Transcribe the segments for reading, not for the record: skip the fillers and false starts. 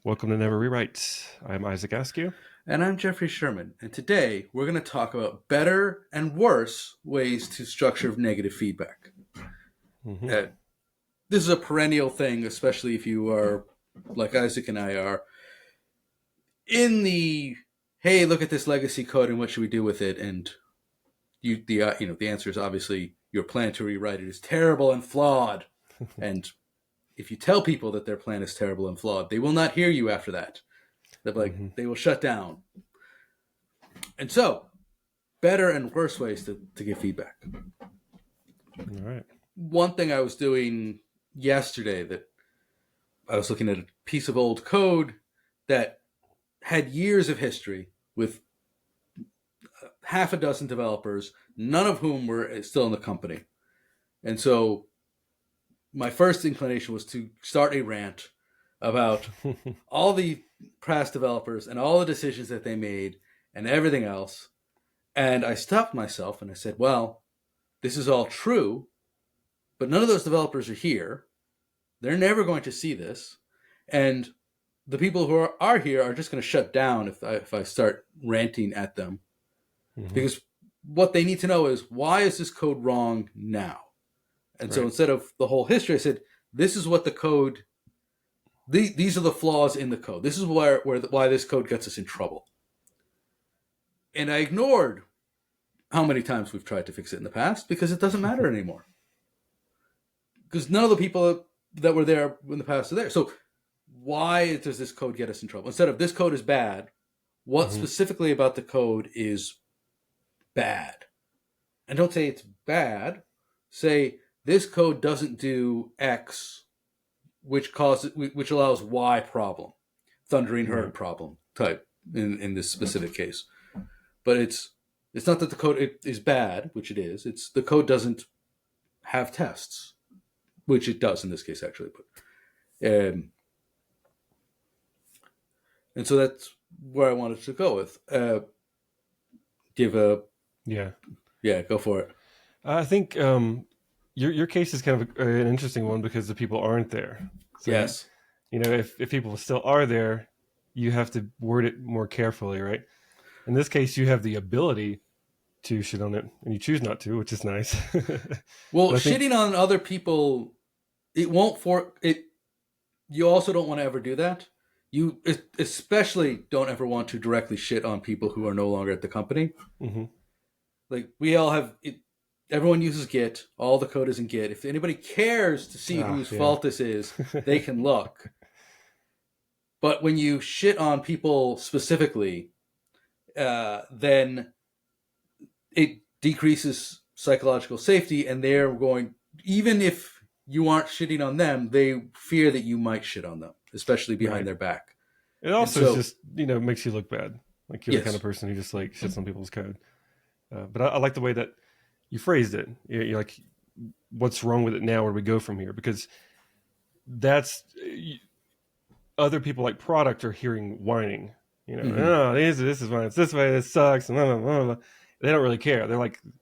Welcome to Never Rewrite. I'm Isaac Askew. And I'm Jeffrey Sherman, and today we're going to talk about better and worse ways to structure negative feedback. hmm Uh, this is a perennial thing, especially if you are, like Isaac and I are, in the hey, look at this legacy code and what should we do with it? And the answer is obviously your plan to rewrite it is terrible and flawed. And if you tell people that their plan is terrible and flawed, they will not hear you after that. hmm They will shut down. And so, better and worse ways to give feedback. All right. One thing I was doing yesterday that I was looking at a piece of old code that had years of history with half a dozen developers, none of whom were still in the company. And so my first inclination was to start a rant about all the past developers and all the decisions that they made and everything else. And I stopped myself and I said, well, this is all true, but none of those developers are here. They're never going to see this. And the people who are here are just going to shut down if I start ranting at them. hmm Because what they need to know is, why is this code wrong now? And so Right. instead of the whole history, I said, this is what the code, these are the flaws in the code. This is why this code gets us in trouble. And I ignored how many times we've tried to fix it in the past because it doesn't matter anymore. Because none of the people that were there in the past are there. So why does this code get us in trouble? Instead of this code is bad, what hmm specifically about the code is bad? And don't say it's bad. Say this code doesn't do X, which allows Y problem, thundering herd Right. problem type in this specific case. But it's not that the code is bad, which it is. It's the code doesn't have tests, which it does in this case actually. But and so that's where I wanted to go with. Give a Yeah. Yeah, go for it. I think your case is kind of an interesting one because the people aren't there. So Yes. if people still are there, you have to word it more carefully, right? In this case, you have the ability to shit on it, and you choose not to, which is nice. Well, But I think shitting on other people, it won't for it. You also don't want to ever do that. You especially don't ever want to directly shit on people who are no longer at the company. mhm. Like we all have it. Everyone uses Git. All the code is in Git. If anybody cares to see whose Yeah. fault this is, they can look. But when you shit on people specifically, then it decreases psychological safety, and they're going. Even if you aren't shitting on them, they fear that you might shit on them, especially behind Right. their back. It And also is so, just makes you look bad, like you're the kind of yes, person who just like shits on people's code. But I like the way that you phrased it. You're like, what's wrong with it now? Where do we go from here? Because that's other people like product are hearing whining. mm-hmm. Oh, this is why it's this way. This sucks. And blah, blah, blah, blah. They don't really care.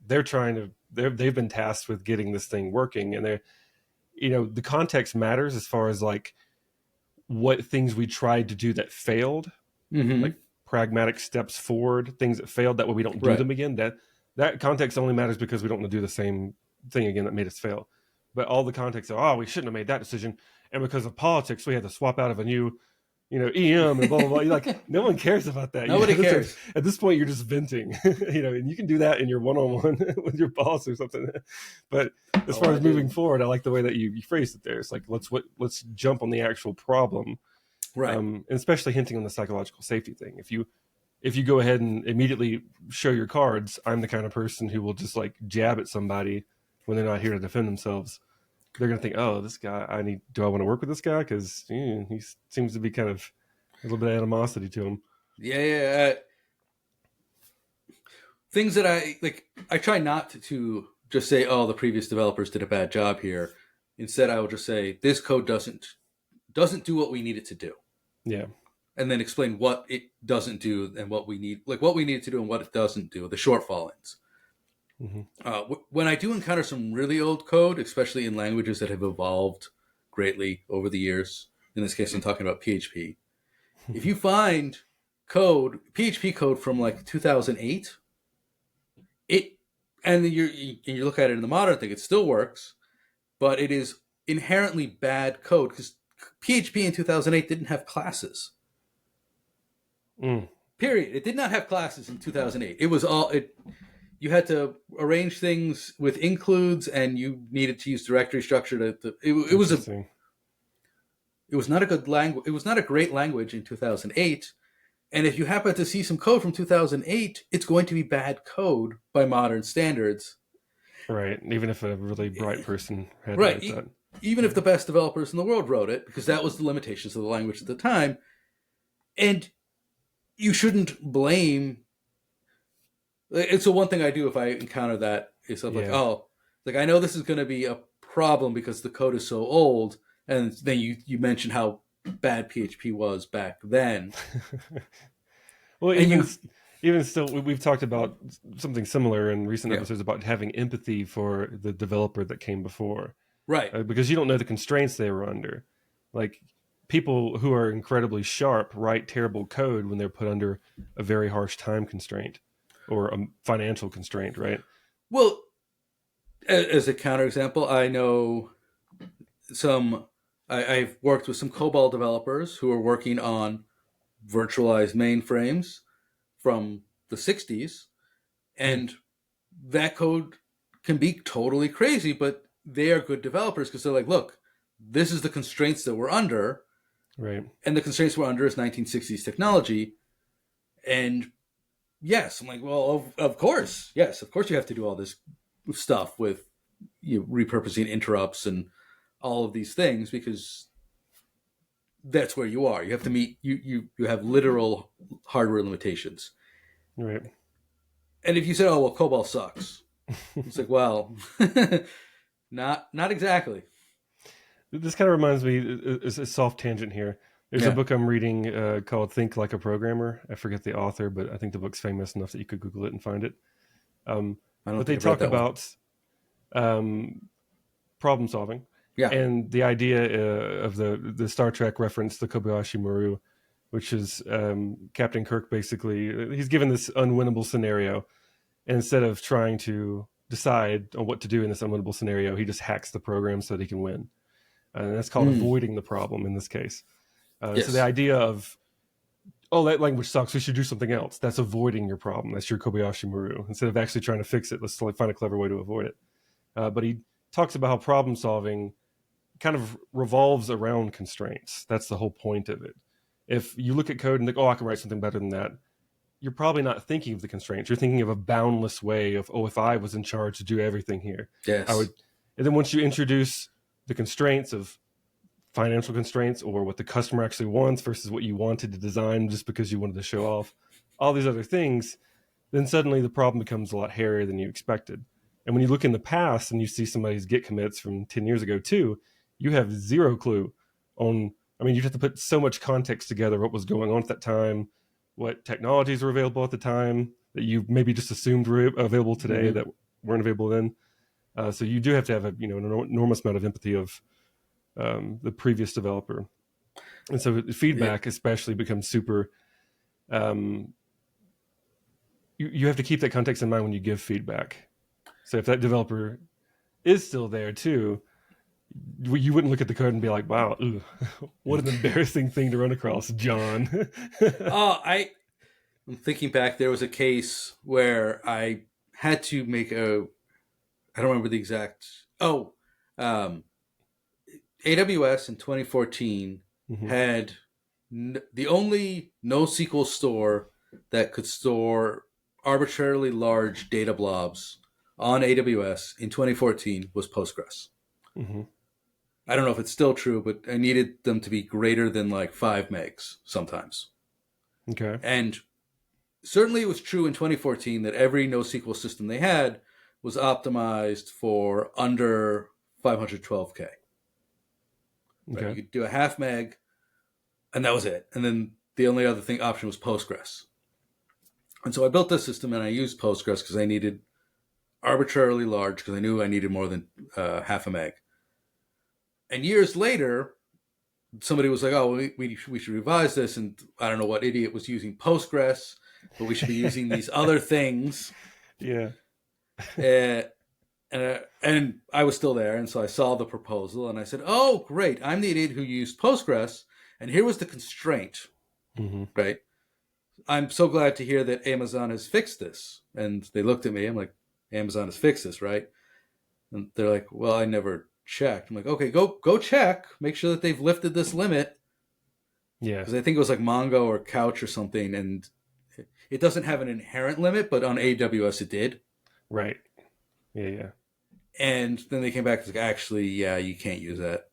They're trying to. They've been tasked with getting this thing working, and the context matters as far as like what things we tried to do that failed, like Mm-hmm. pragmatic steps forward, things that failed. That way we don't do Right. them again. That context only matters because we don't want to do the same thing again that made us fail. But all the context of, we shouldn't have made that decision, and because of politics we had to swap out of a new EM and blah blah blah. You're like, no one cares about that. Nobody cares. At this point you're just venting. And you can do that in your one-on-one with your boss or something. But as Oh, far I as do. moving forward, I like the way that you phrased it there. It's like, let's jump on the actual problem, Right. and especially hinting on the psychological safety thing. If you go ahead and immediately show your cards, I'm the kind of person who will just like jab at somebody when they're not here to defend themselves. They're gonna think, oh, this guy, do I want to work with this guy? Because he seems to be kind of a little bit of animosity to him. Yeah. Yeah. Things that I like. I try not to just say, "Oh, the previous developers did a bad job here." Instead, I will just say, "This code doesn't do what we need it to do," Yeah. and then explain what it doesn't do and what we need it to do and what it doesn't do, the shortfallings. hmm When I do encounter some really old code, especially in languages that have evolved greatly over the years, in this case, I'm talking about PHP. if you find code, PHP code from like 2008, it, and you look at it in the modern thing, it still works, but it is inherently bad code because PHP in 2008 didn't have classes. Mm. Period. It did not have classes in 2008. It was all it. You had to arrange things with includes, and you needed to use directory structure it was a. It was not a good language. It was not a great language in 2008. And if you happen to see some code from 2008, it's going to be bad code by modern standards. Right. Even if a really bright person had right. to write that. Even if the best developers in the world wrote it, because that was the limitations of the language at the time. And you shouldn't blame. It's the one thing I do if I encounter that is I'm like, oh, like I know this is going to be a problem because the code is so old. And then you mention how bad PHP was back then. Well, even still, we've talked about something similar in recent episodes about having empathy for the developer that came before. Right. Because you don't know the constraints they were under. Like, people who are incredibly sharp write terrible code when they're put under a very harsh time constraint or a financial constraint, right? Well, as a counterexample, I know I've worked with some COBOL developers who are working on virtualized mainframes from the 60s, and that code can be totally crazy, but they are good developers because they're like, look, this is the constraints that we're under. Right. And the constraints we're under is 1960s technology. And yes, I'm like, well, of course. Yes, of course you have to do all this stuff with repurposing interrupts and all of these things because that's where you are. You have to meet, you have literal hardware limitations. Right. And if you said, oh, well, COBOL sucks. It's like, well, not exactly. This kind of reminds me, it's a soft tangent here. There's a book I'm reading called Think Like a Programmer. I forget the author, but I think the book's famous enough that you could Google it and find it. But they talk about problem solving. Yeah. And the idea of the Star Trek reference, the Kobayashi Maru, which is Captain Kirk basically, he's given this unwinnable scenario. And instead of trying to decide on what to do in this unwinnable scenario, he just hacks the program so that he can win. And that's called avoiding the problem in this case. So the idea of, oh, that language sucks, we should do something else. That's avoiding your problem. That's your Kobayashi Maru. Instead of actually trying to fix it, let's find a clever way to avoid it. But he talks about how problem solving kind of revolves around constraints. That's the whole point of it. If you look at code and think, oh, I can write something better than that, you're probably not thinking of the constraints. You're thinking of a boundless way of, oh, if I was in charge to do everything here, yes, I would. And then once you introduce the constraints of financial constraints or what the customer actually wants versus what you wanted to design just because you wanted to show off, all these other things, then suddenly the problem becomes a lot hairier than you expected. And when you look in the past and you see somebody's Git commits from 10 years ago too, you have zero clue on, I mean, you have to put so much context together, what was going on at that time, what technologies were available at the time that you maybe just assumed were available today that weren't available then. So you do have to have an enormous amount of empathy of the previous developer. And so feedback especially becomes super, you have to keep that context in mind when you give feedback. So if that developer is still there too, you wouldn't look at the code and be like, wow, ooh, what an embarrassing thing to run across, John. I'm thinking back, there was a case where I had to make I don't remember the exact, AWS in 2014 had the only NoSQL store that could store arbitrarily large data blobs on AWS in 2014 was Postgres. I don't know if it's still true, but I needed them to be greater than like 5 megs sometimes. Okay. And certainly it was true in 2014 that every NoSQL system they had was optimized for under 512K. Okay. Right? You could do a half meg, and that was it. And then the only other option was Postgres. And so I built this system, and I used Postgres because I needed arbitrarily large, because I knew I needed more than half a meg. And years later, somebody was like, "Oh, we should revise this," and I don't know what idiot was using Postgres, but we should be using these other things. Yeah. And I was still there, and so I saw the proposal, and I said, "Oh, great! I'm the idiot who used Postgres, and here was the constraint, Mm-hmm. right? I'm so glad to hear that Amazon has fixed this." And they looked at me. I'm like, "Amazon has fixed this, right?" And they're like, "Well, I never checked." I'm like, "Okay, go check. Make sure that they've lifted this limit." Yeah. Because I think it was like Mongo or Couch or something, and it doesn't have an inherent limit, but on AWS it did. Right. Yeah. Yeah. And then they came back and was like, actually, yeah, you can't use that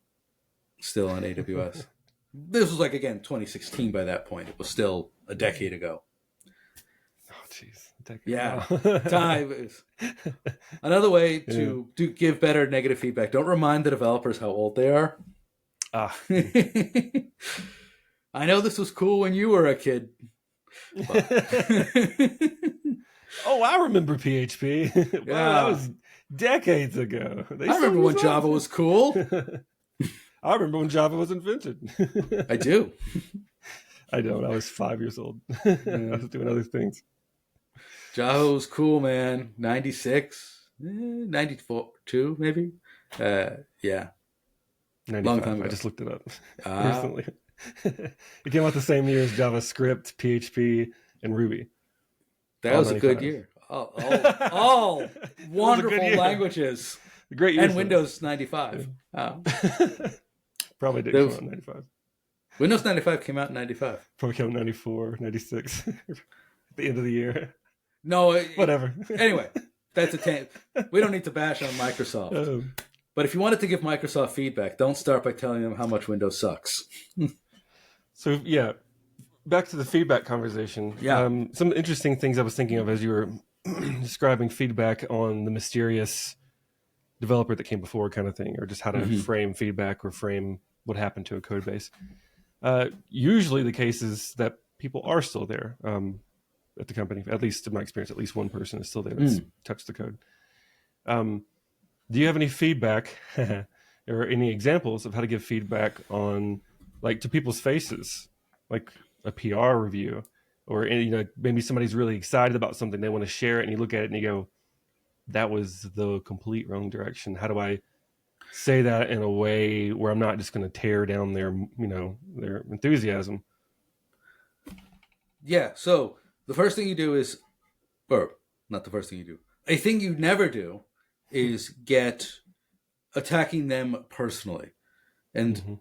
still on AWS. This was like, again, 2016 by that point. It was still a decade ago. Oh, jeez. Yeah. Wow. Time. Another way to give better negative feedback. Don't remind the developers how old they are. Ah. I know this was cool when you were a kid. Oh, I remember PHP. Wow, Yeah. that was decades ago. I remember when Java was cool. I remember when Java was invented. I do. I don't. I was 5 years old. I was doing other things. Java was cool, man. 96, 94, 2 maybe. Yeah. 95. Long time ago. I just looked it up recently. It came out the same year as JavaScript, PHP, and Ruby. That was a good year. All wonderful languages. A great year. And Windows 95. Yeah. Probably did come out in 95. Windows 95 came out in 95. Probably came out in 94, 96. At the end of the year. No. Whatever. Anyway, that's we don't need to bash on Microsoft. But if you wanted to give Microsoft feedback, don't start by telling them how much Windows sucks. So, yeah. Back to the feedback conversation. Yeah. Some interesting things I was thinking of as you were describing feedback on the mysterious developer that came before kind of thing, or just how to frame feedback or frame what happened to a code base. Usually the case is that people are still there at the company. At least in my experience, at least one person is still there that's touched the code. Do you have any feedback or any examples of how to give feedback on, like, to people's faces, like a PR review, or maybe somebody's really excited about something, they want to share it, and you look at it and you go, that was the complete wrong direction. How do I say that in a way where I'm not just going to tear down their enthusiasm? Yeah. So the first thing you do is, or not the first thing you do, a thing you never do is get attacking them personally. And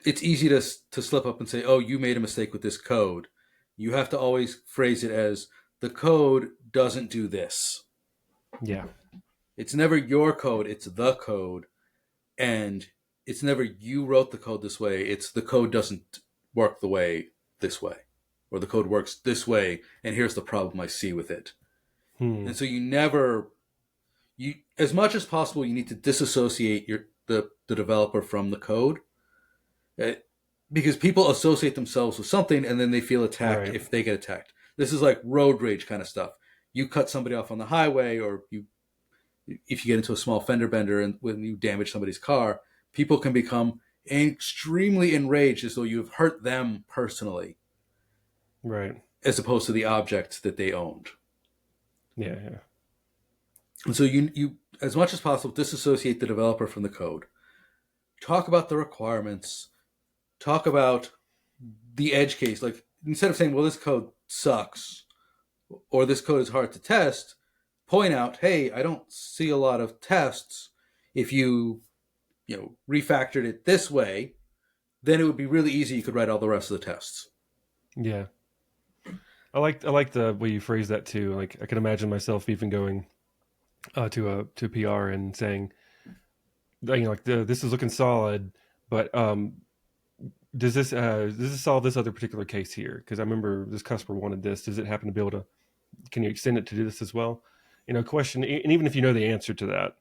it's easy to slip up and say, "Oh, you made a mistake with this code." You have to always phrase it as, the code doesn't do this. Yeah. It's never your code, it's the code. And it's never you wrote the code this way, it's the code doesn't work the way this way. Or the code works this way, and here's the problem I see with it. And so as much as possible, you need to disassociate the developer from the code. Because people associate themselves with something and then they feel attacked if they get attacked. This is like road rage kind of stuff. You cut somebody off on the highway, or if you get into a small fender bender and when you damage somebody's car, people can become extremely enraged as though you've hurt them personally. Right. As opposed to the object that they owned. Yeah, yeah. And so you as much as possible, disassociate the developer from the code. Talk about the requirements. Talk about the edge case. Like, instead of saying, well, this code sucks, or this code is hard to test, point out, hey, I don't see a lot of tests. If you refactored it this way, then it would be really easy. You could write all the rest of the tests. Yeah. I like the way you phrase that too. Like, I can imagine myself even going to PR and saying, this is looking solid, but does this solve this other particular case here? Because I remember this customer wanted this. Does it happen to be able to? Can you extend it to do this as well? Question, and even if you know the answer to that,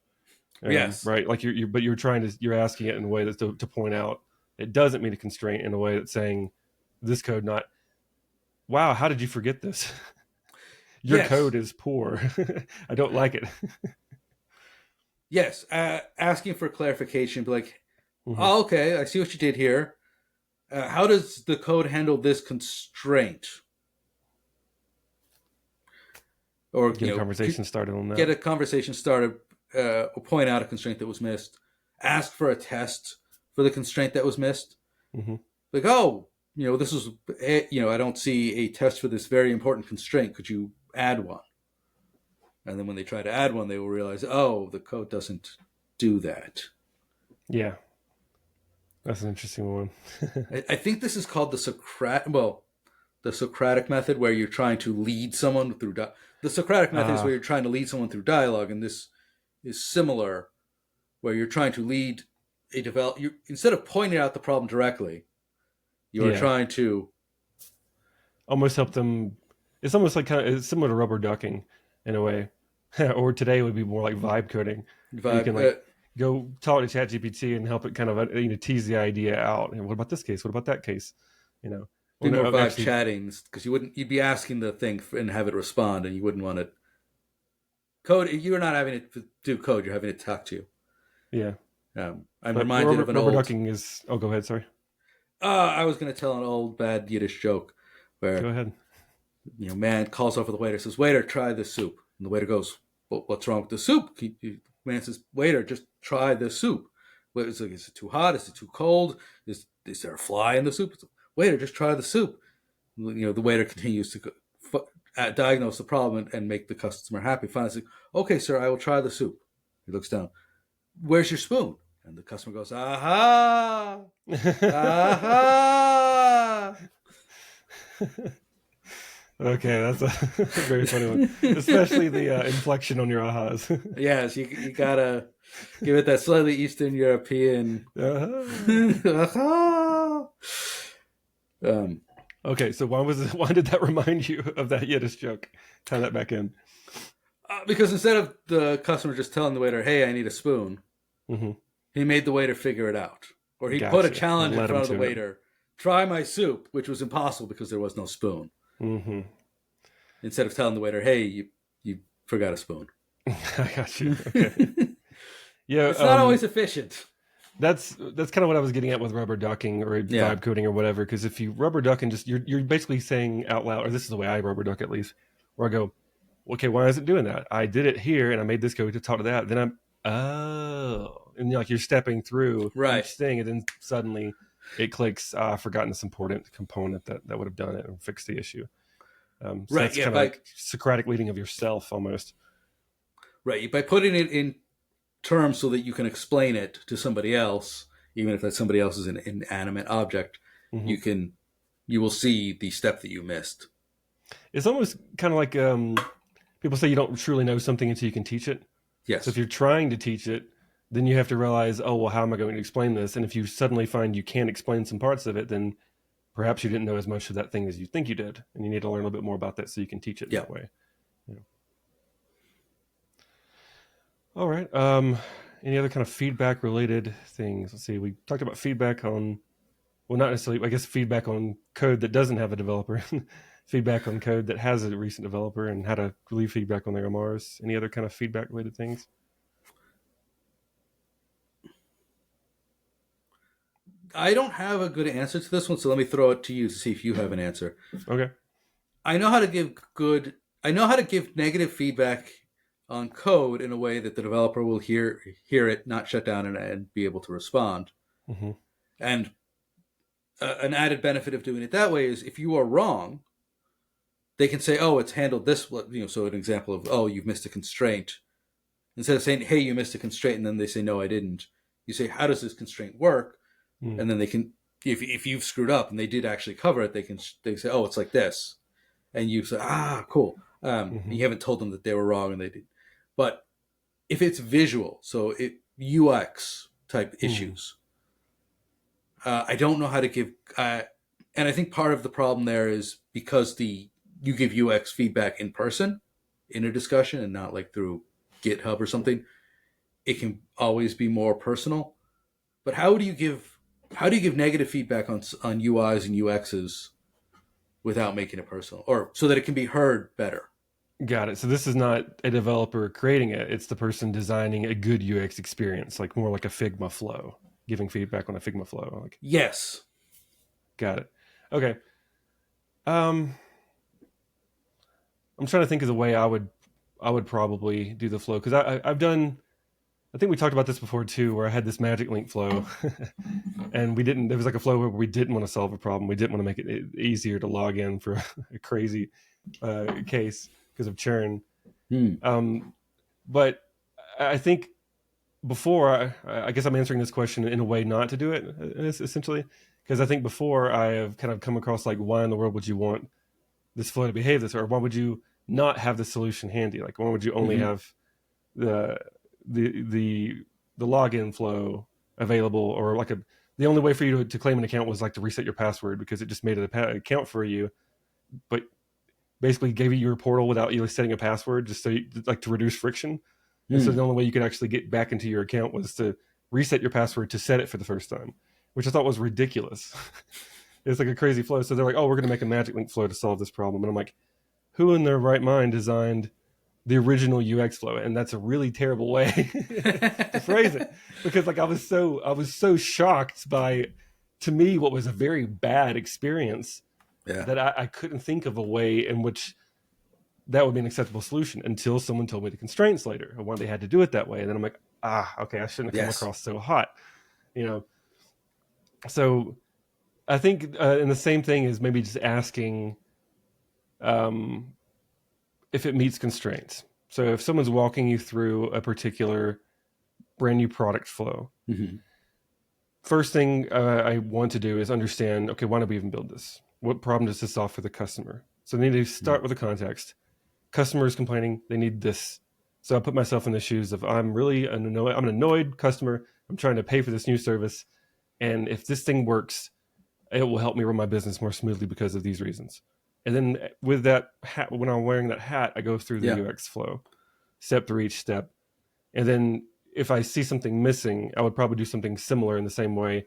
yes, right? Like you're asking it in a way that's to point out it doesn't mean a constraint, in a way that's saying this code not. Wow, how did you forget this? Your code is poor. I don't like it. Yes, asking for clarification, be like, oh, okay, I see what you did here. how does the code handle this constraint? Or Get a conversation started on that. Get a conversation started, or point out a constraint that was missed. Ask for a test for the constraint that was missed. Mm-hmm. Like, oh, this is, I don't see a test for this very important constraint. Could you add one? And then when they try to add one, they will realize, oh, the code doesn't do that. Yeah. That's an interesting one. I think this is called the Socratic method, where you're trying to lead someone through. The Socratic method is where you're trying to lead someone through dialogue, and this is similar, where you're trying to lead a instead of pointing out the problem directly, you are trying to almost help them. It's almost like it's similar to rubber ducking in a way, or today it would be more like vibe coding. You can go talk to ChatGPT and help it kind of tease the idea out. And what about this case? What about that case? Do more vibe chatting, because you'd be asking the thing and have it respond, and you wouldn't want it code. You're not having it do code. You're having it talk to you. Yeah. I'm reminded of an rubber ducking is. Oh, go ahead. Sorry. I was going to tell an old bad Yiddish joke where go ahead. Man calls over the waiter, says, "Waiter, try the soup." And the waiter goes, "Well, what's wrong with the soup?" Man says, "Waiter, just try the soup." Is it too hot? Is it too cold? Is there a fly in the soup? Waiter, just try the soup. The waiter continues to diagnose the problem and make the customer happy. Finally, says, "Okay, sir, I will try the soup." He looks down. "Where's your spoon?" And the customer goes, "Aha! Aha!" Okay, that's a very funny one, especially the inflection on your ahas. Yes, you gotta give it that slightly Eastern European. Okay, so why did that remind you of that Yiddish joke? Tie that back in. Because instead of the customer just telling the waiter, "Hey, I need a spoon," mm-hmm. he made the waiter figure it out, or he put a challenge in front of the waiter. Try my soup, which was impossible because there was no spoon. Mm-hmm. Instead of telling the waiter, "Hey, you forgot a spoon." I got you. Okay. Yeah, it's not always efficient. That's kind of what I was getting at with rubber ducking or vibe coding or whatever. Because if you rubber duck and just you're basically saying out loud, or this is the way I rubber duck at least, where I go, "Okay, why is it doing that? I did it here, and I made this code to talk to that. Then and you're stepping through each thing, and then suddenly it clicks. I've forgotten this important component that would have done it and fixed the issue." So that's kind of like Socratic leading of yourself almost. Right. By putting it in terms so that you can explain it to somebody else, even if that somebody else is an inanimate object, mm-hmm. you will see the step that you missed. It's almost kind of like people say you don't truly know something until you can teach it. Yes. So if you're trying to teach it, then you have to realize, oh, well, how am I going to explain this? And if you suddenly find you can't explain some parts of it, then perhaps you didn't know as much of that thing as you think you did. And you need to learn a little bit more about that so you can teach it that way. Yeah. All right. Any other kind of feedback related things? Let's see. We talked about feedback on, well, not necessarily, I guess, feedback on code that doesn't have a developer, feedback on code that has a recent developer, and how to leave feedback on their MRs. Any other kind of feedback related things? I don't have a good answer to this one, so let me throw it to you to see if you have an answer. Okay. I know how to give negative feedback on code in a way that the developer will hear it, not shut down, and be able to respond. Mm-hmm. And an added benefit of doing it that way is if you are wrong, they can say, "Oh, it's handled this." So an example of, "Oh, you've missed a constraint." Instead of saying, "Hey, you missed a constraint," and then they say, "No, I didn't," you say, "How does this constraint work?" Mm. And then they can, if you've screwed up and they did actually cover it, they say, "Oh, it's like this," and you say, "Ah, cool." Mm-hmm. You haven't told them that they were wrong and they did. But if it's visual, so UX type issues, I don't know how to give. And I think part of the problem there is because you give UX feedback in person, in a discussion, and not like through GitHub or something. It can always be more personal. But how do you give negative feedback on UIs and UXs without making it personal, or so that it can be heard better? Got it. So this is not a developer creating it. It's the person designing a good UX experience, like more like a Figma flow, giving feedback on a Figma flow. Yes. Got it. Okay. Um, I'm trying to think of the way I would probably do the flow because I've done. I think we talked about this before too, where I had this magic link flow, and we didn't. There was like a flow where we didn't want to solve a problem. We didn't want to make it easier to log in for a crazy case because of churn. Hmm. But I think before, I guess I'm answering this question in a way not to do it, essentially, because I think before I have kind of come across like, why in the world would you want this flow to behave this, or why would you not have the solution handy? Like, why would you only Mm-hmm. have the the login flow available, or like the only way for you to claim an account was like to reset your password because it just made it an account for you, but basically gave you your portal without you setting a password, just so like to reduce friction. And so Hmm. the only way you could actually get back into your account was to reset your password to set it for the first time, which I thought was ridiculous. It's like a crazy flow. So they're like, oh, we're going to make a magic link flow to solve this problem. And I'm like, who in their right mind designed the original UX flow? And that's a really terrible way to phrase it, because like I was so shocked by, to me, what was a very bad experience, Yeah. that I couldn't think of a way in which that would be an acceptable solution until someone told me the constraints later and why they had to do it that way. And then I'm like, okay, I shouldn't have come Yes. across so hot, you know? So I think, and the same thing is maybe just asking um, if it meets constraints. So if someone's walking you through a particular brand new product flow, Mm-hmm. first thing I want to do is understand, okay, why did we even build this? What problem does this solve for the customer? So they need to start with the context. Customer is complaining, they need this. So I put myself in the shoes of, I'm an annoyed customer. I'm trying to pay for this new service. And if this thing works, it will help me run my business more smoothly because of these reasons. And then with that hat, when I'm wearing that hat, I go through the Yeah. UX flow, step through each step. And then if I see something missing, I would probably do something similar in the same way,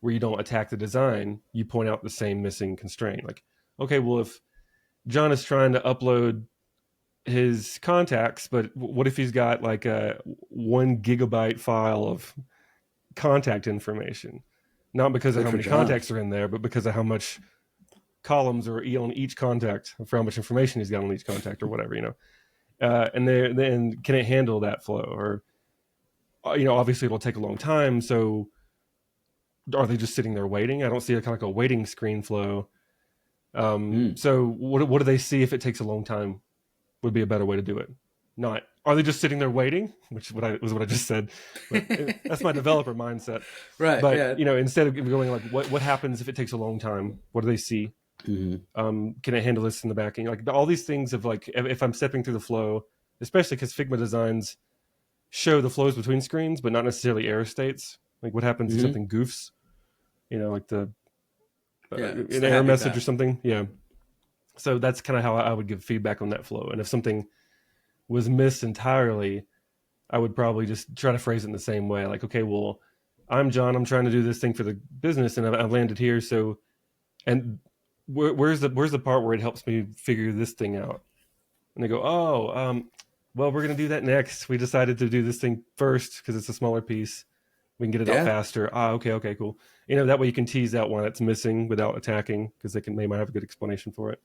where you don't attack the design, you point out the same missing constraint. Like, okay, well, if John is trying to upload his contacts, but what if he's got like a 1 gigabyte file of contact information? Not because of Good how for many John. contacts are in there, but because of how much columns are on each contact, for how much information he's got on each contact or whatever, and then can it handle that flow? Or, obviously it'll take a long time. So are they just sitting there waiting? I don't see a kind of like a waiting screen flow. Mm. So what do they see if it takes a long time? Would be a better way to do it. Not, are they just sitting there waiting, which was what I just said. But that's my developer mindset. Right. But Yeah. instead of going like, what happens if it takes a long time? What do they see? Mm-hmm. Can it handle this in the back end? Like all these things of like, if I'm stepping through the flow, especially because Figma designs show the flows between screens, but not necessarily error states. Like what happens if Mm-hmm. something goofs? Like Yeah. It's an the error happy message or path. something. Yeah. So that's kind of how I would give feedback on that flow. And if something was missed entirely, I would probably just try to phrase it in the same way. Like, okay, well, I'm John. I'm trying to do this thing for the business, and I've landed here. So, and where's the part where it helps me figure this thing out? And they go, oh, well, we're gonna do that next. We decided to do this thing first because it's a smaller piece. We can get it out Yeah. faster. Okay, cool. That way you can tease out why it's missing without attacking, because they might have a good explanation for it.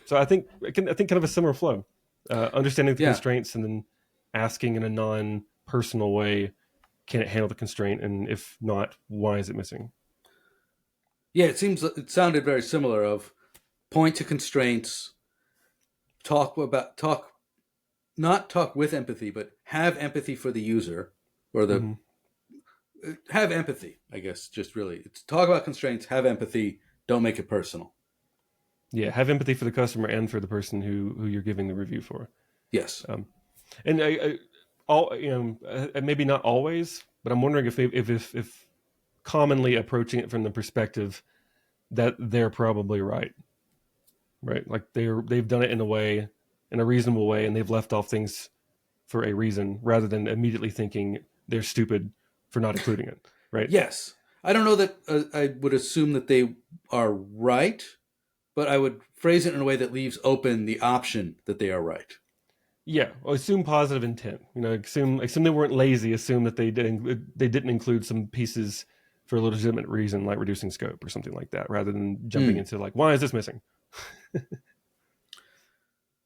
So I think kind of a similar flow, understanding the Yeah. constraints and then asking in a non-personal way, can it handle the constraint? And if not, why is it missing? Yeah. It sounded very similar. Of point to constraints, talk, not talk with empathy, but have empathy for the user, or the Mm-hmm. have empathy. I guess just really it's talk about constraints. Have empathy. Don't make it personal. Yeah, have empathy for the customer and for the person who you're giving the review for. Yes. Um, and all maybe not always, but I'm wondering if commonly approaching it from the perspective that they're probably right, right? Like they've done it in a reasonable way, and they've left off things for a reason, rather than immediately thinking they're stupid for not including it, right? Yes. I don't know that I would assume that they are right, but I would phrase it in a way that leaves open the option that they are right. Yeah, well, assume positive intent. Assume they weren't lazy. Assume that they didn't include some pieces for a legitimate reason, like reducing scope or something like that, rather than jumping into like, why is this missing?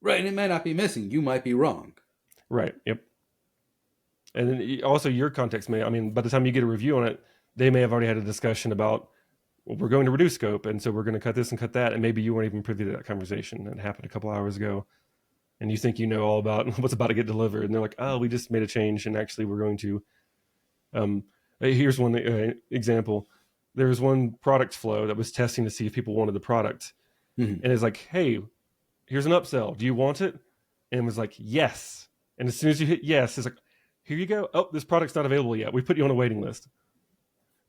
Right, and it might not be missing. You might be wrong. Right. Yep. And then also your context may, I mean, by the time you get a review on it, they may have already had a discussion about, well, we're going to reduce scope, and so we're going to cut this and cut that, and maybe you weren't even privy to that conversation. It happened a couple hours ago, and you think you know all about what's about to get delivered, and they're like, oh, we just made a change, and actually we're going to, here's one example. There was one product flow that was testing to see if people wanted the product, and it's like, hey, here's an upsell. Do you want it? And it was like, yes. And as soon as you hit yes, it's like, here you go. Oh, this product's not available yet. We put you on a waiting list.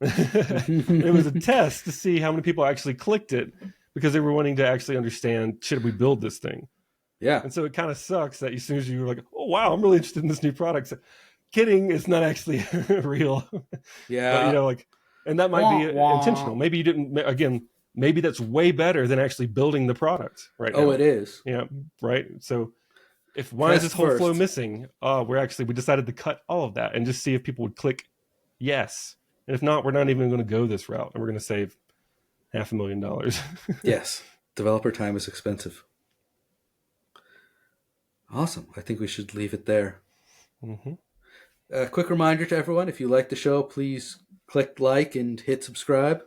It was a test to see how many people actually clicked it because they were wanting to actually understand, should we build this thing? Yeah. And so it kind of sucks that as soon as you're like, oh, wow, I'm really interested in this new product. So, kidding, it's not actually real. Yeah. But, like, and that might be intentional. Maybe you didn't, again, maybe that's way better than actually building the product right now. Oh, it is. Yeah, right. So why is this whole flow missing? We decided to cut all of that and just see if people would click yes. And if not, we're not even going to go this route, and we're going to save $500,000. Yes. Developer time is expensive. Awesome. I think we should leave it there. Mm-hmm. A quick reminder to everyone, if you like the show, please click like and hit subscribe.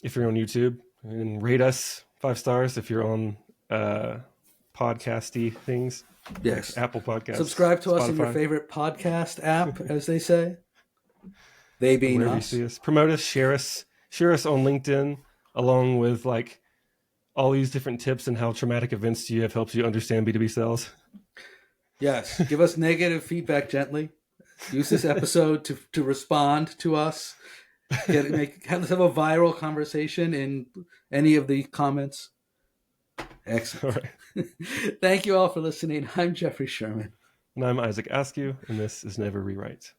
If you're on YouTube, and rate us 5 stars. If you're on podcasty things, yes, like Apple Podcasts, subscribe to Spotify. Us in your favorite podcast app, as they say. They being wherever us. You see us. Promote us, share us on LinkedIn, along with like all these different tips and how traumatic events to you have helped you understand B2B sales. Yes, give us negative feedback gently. Use this episode to respond to us. Let's have a viral conversation in any of the comments. Excellent. All right. Thank you all for listening. I'm Jeffrey Sherman. And I'm Isaac Askew, and this is Never Rewrite.